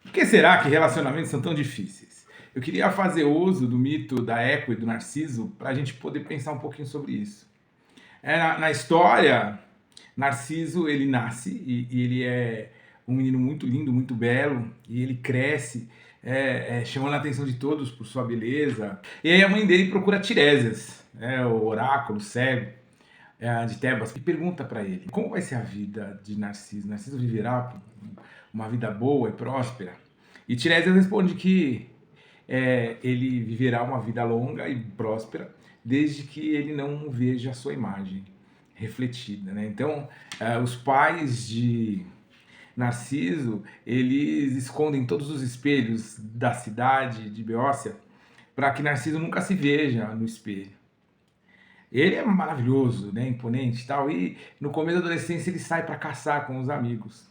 Por que será que relacionamentos são tão difíceis? Eu queria fazer uso do mito da Eco e do Narciso para a gente poder pensar um pouquinho sobre isso. Na história, Narciso ele nasce e ele é um menino muito lindo, muito belo, e ele cresce chamando a atenção de todos por sua beleza. E aí a mãe dele procura Tiresias, o oráculo cego de Tebas, e pergunta para ele como vai ser a vida de Narciso. Narciso viverá uma vida boa e próspera? E Tiresias responde que ele viverá uma vida longa e próspera, desde que ele não veja a sua imagem refletida, né? Então, os pais de Narciso, eles escondem todos os espelhos da cidade de Beócia para que Narciso nunca se veja no espelho. Ele é maravilhoso, né, imponente e tal, e no começo da adolescência ele sai para caçar com os amigos.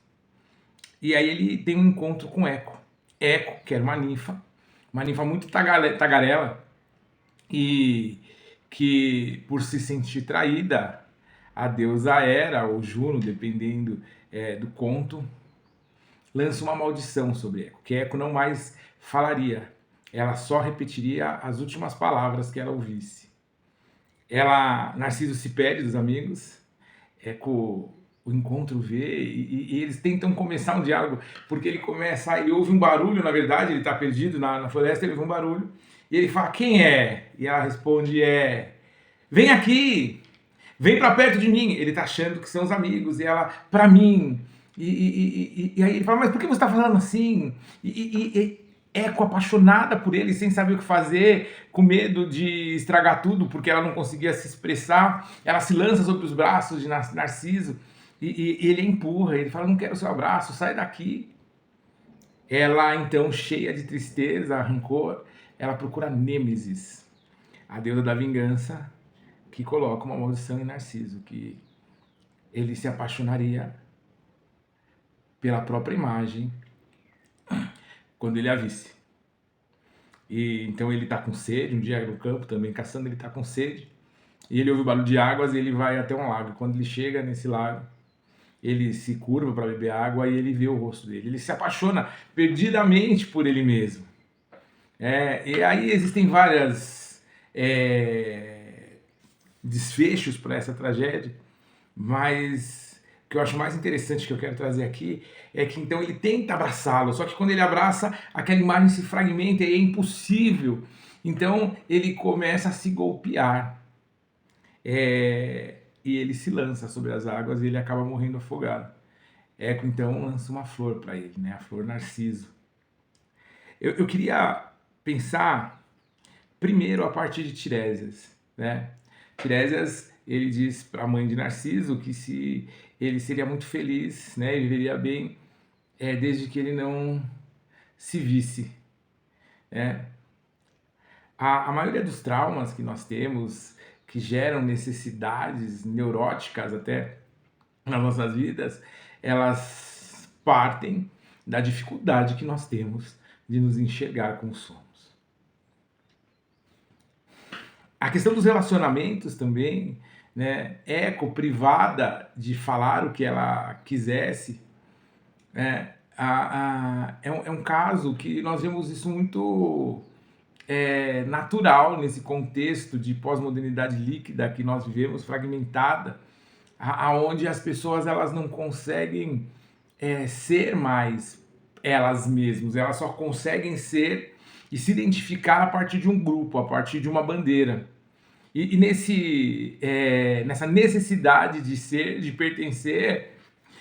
E aí ele tem um encontro com Eco. Eco, que era uma ninfa muito tagarela, e que por se sentir traída, a deusa Hera, ou Juno, dependendo do conto, lança uma maldição sobre Eco, que Eco não mais falaria, ela só repetiria as últimas palavras que ela ouvisse. Narciso se perde dos amigos, Eco o encontro vê e eles tentam começar um diálogo, porque ele ouve um barulho, na verdade, ele está perdido na floresta, ele ouve um barulho, e ele fala, quem é? E ela responde, vem aqui, vem para perto de mim. Ele está achando que são os amigos, e ela, para mim. E aí ele fala, mas por que você está falando assim? Eco apaixonada por ele, sem saber o que fazer, com medo de estragar tudo, porque ela não conseguia se expressar, ela se lança sobre os braços de Narciso, e ele empurra, ele fala, não quero o seu abraço, sai daqui. Ela, então, cheia de tristeza, rancor, ela procura Nêmesis, a deusa da vingança, que coloca uma maldição em Narciso, que ele se apaixonaria pela própria imagem quando ele a visse. E então ele está com sede, um dia no campo também caçando, ele está com sede, e ele ouve o barulho de águas e ele vai até um lago. Quando ele chega nesse lago, ele se curva para beber água e ele vê o rosto dele. Ele se apaixona perdidamente por ele mesmo. E aí existem várias desfechos para essa tragédia, mas o que eu acho mais interessante que eu quero trazer aqui é que então ele tenta abraçá-lo, só que quando ele abraça, aquela imagem se fragmenta e é impossível. Então ele começa a se golpear. E ele se lança sobre as águas e ele acaba morrendo afogado. Eco então lança uma flor para ele, né? A flor Narciso. Eu queria pensar primeiro a partir de Tiresias, né? Tiresias, ele diz para a mãe de Narciso que se ele seria muito feliz, né, e viveria bem, desde que ele não se visse. Né? A maioria dos traumas que nós temos, que geram necessidades neuróticas até nas nossas vidas, elas partem da dificuldade que nós temos de nos enxergar como somos. A questão dos relacionamentos também, né? Eco, privada de falar o que ela quisesse, né? É um caso que nós vemos isso muito natural nesse contexto de pós-modernidade líquida que nós vivemos, fragmentada, aonde as pessoas elas não conseguem ser mais elas mesmas, elas só conseguem ser e se identificar a partir de um grupo, a partir de uma bandeira. E nessa necessidade de ser, de pertencer,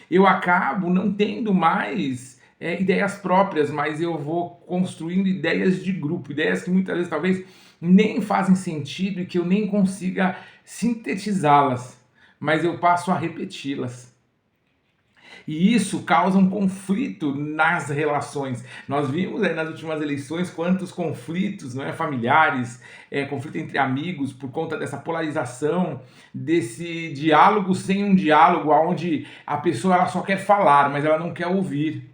eu acabo não tendo mais ideias próprias, mas eu vou construindo ideias de grupo, ideias que muitas vezes talvez nem fazem sentido e que eu nem consiga sintetizá-las, mas eu passo a repeti-las. E isso causa um conflito nas relações. Nós vimos nas últimas eleições quantos conflitos, não é, familiares, conflito entre amigos, por conta dessa polarização, desse diálogo sem um diálogo, onde a pessoa ela só quer falar, mas ela não quer ouvir.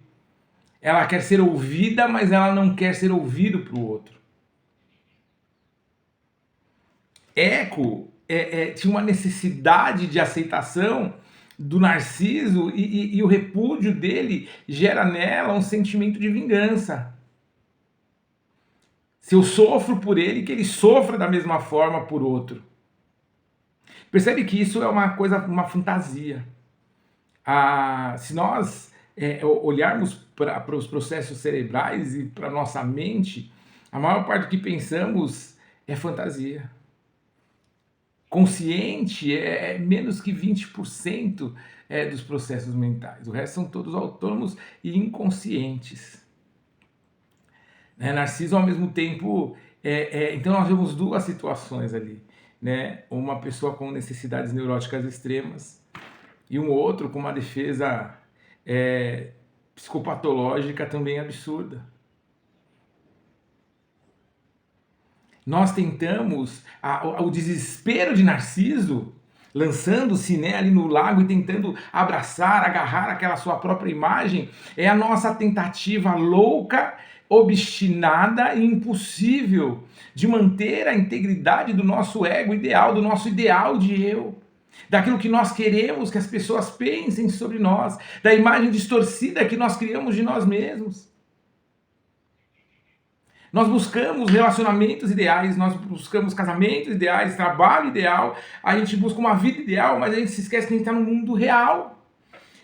Ela quer ser ouvida, mas ela não quer ser ouvido para o outro. Eco tinha uma necessidade de aceitação do Narciso e o repúdio dele gera nela um sentimento de vingança. Se eu sofro por ele, que ele sofra da mesma forma por outro. Percebe que isso é uma coisa, uma fantasia. Se nós olharmos para os processos cerebrais e para a nossa mente, a maior parte do que pensamos é fantasia. Consciente é menos que 20% dos processos mentais. O resto são todos autônomos e inconscientes. Narciso, ao mesmo tempo, então nós vemos duas situações ali. Né? Uma pessoa com necessidades neuróticas extremas e um outro com uma defesa psicopatológica também absurda. Nós tentamos, o desespero de Narciso, lançando-se, né, ali no lago e tentando abraçar, agarrar aquela sua própria imagem, é a nossa tentativa louca, obstinada e impossível de manter a integridade do nosso ego ideal, do nosso ideal de eu. Daquilo que nós queremos que as pessoas pensem sobre nós, da imagem distorcida que nós criamos de nós mesmos. Nós buscamos relacionamentos ideais, nós buscamos casamentos ideais, trabalho ideal, a gente busca uma vida ideal, mas a gente se esquece que a gente está no mundo real.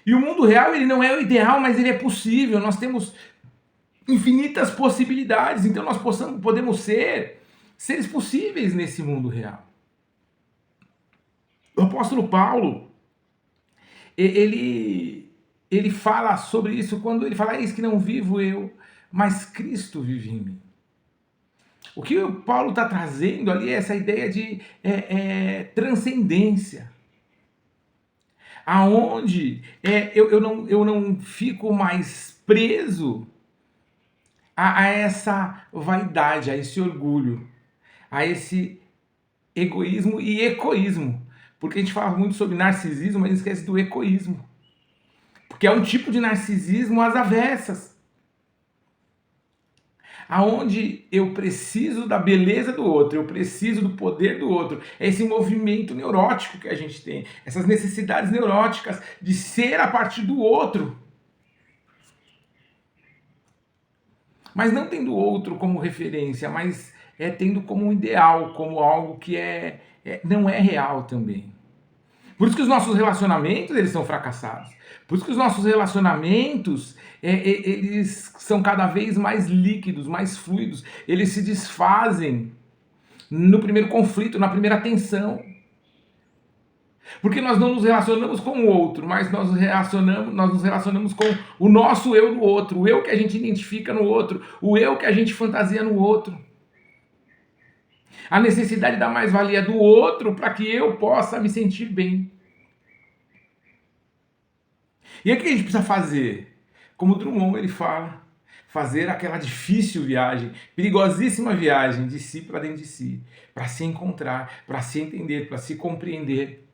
E o mundo real, ele não é o ideal, mas ele é possível. Nós temos infinitas possibilidades, então nós podemos ser seres possíveis nesse mundo real. O apóstolo Paulo, ele fala sobre isso quando ele fala: eis que não vivo eu, mas Cristo vive em mim. O que o Paulo está trazendo ali é essa ideia de transcendência. Aonde eu não fico mais preso a essa vaidade, a esse orgulho, a esse egoísmo e ecoísmo. Porque a gente fala muito sobre narcisismo, mas esquece do ecoísmo. Porque é um tipo de narcisismo às avessas. Aonde eu preciso da beleza do outro, eu preciso do poder do outro. É esse movimento neurótico que a gente tem, essas necessidades neuróticas de ser a partir do outro. Mas não tendo o outro como referência, mas tendo como um ideal, como algo que não é real também. Por isso que os nossos relacionamentos, eles são fracassados. Por isso que os nossos relacionamentos, eles são cada vez mais líquidos, mais fluidos. Eles se desfazem no primeiro conflito, na primeira tensão. Porque nós não nos relacionamos com o outro, mas nós nos relacionamos com o nosso eu no outro, o eu que a gente identifica no outro, o eu que a gente fantasia no outro. A necessidade da mais-valia do outro para que eu possa me sentir bem. E aí o que a gente precisa fazer? Como Drummond ele fala, fazer aquela difícil viagem, perigosíssima viagem de si para dentro de si, para se encontrar, para se entender, para se compreender.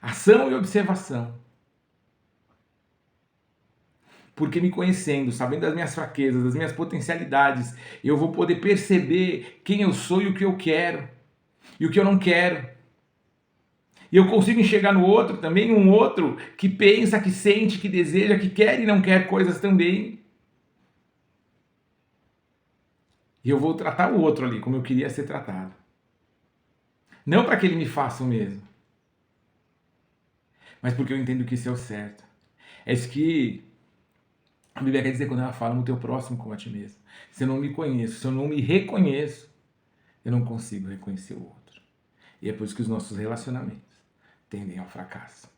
Ação e observação. Porque me conhecendo, sabendo das minhas fraquezas, das minhas potencialidades, eu vou poder perceber quem eu sou e o que eu quero, e o que eu não quero. E eu consigo enxergar no outro também um outro que pensa, que sente, que deseja, que quer e não quer coisas também. E eu vou tratar o outro ali como eu queria ser tratado. Não para que ele me faça o mesmo, mas porque eu entendo que isso é o certo. É isso que a Bíblia quer dizer quando ela fala no teu próximo como a ti mesmo. Se eu não me conheço, se eu não me reconheço, eu não consigo reconhecer o outro. E é por isso que os nossos relacionamentos tendem ao fracasso.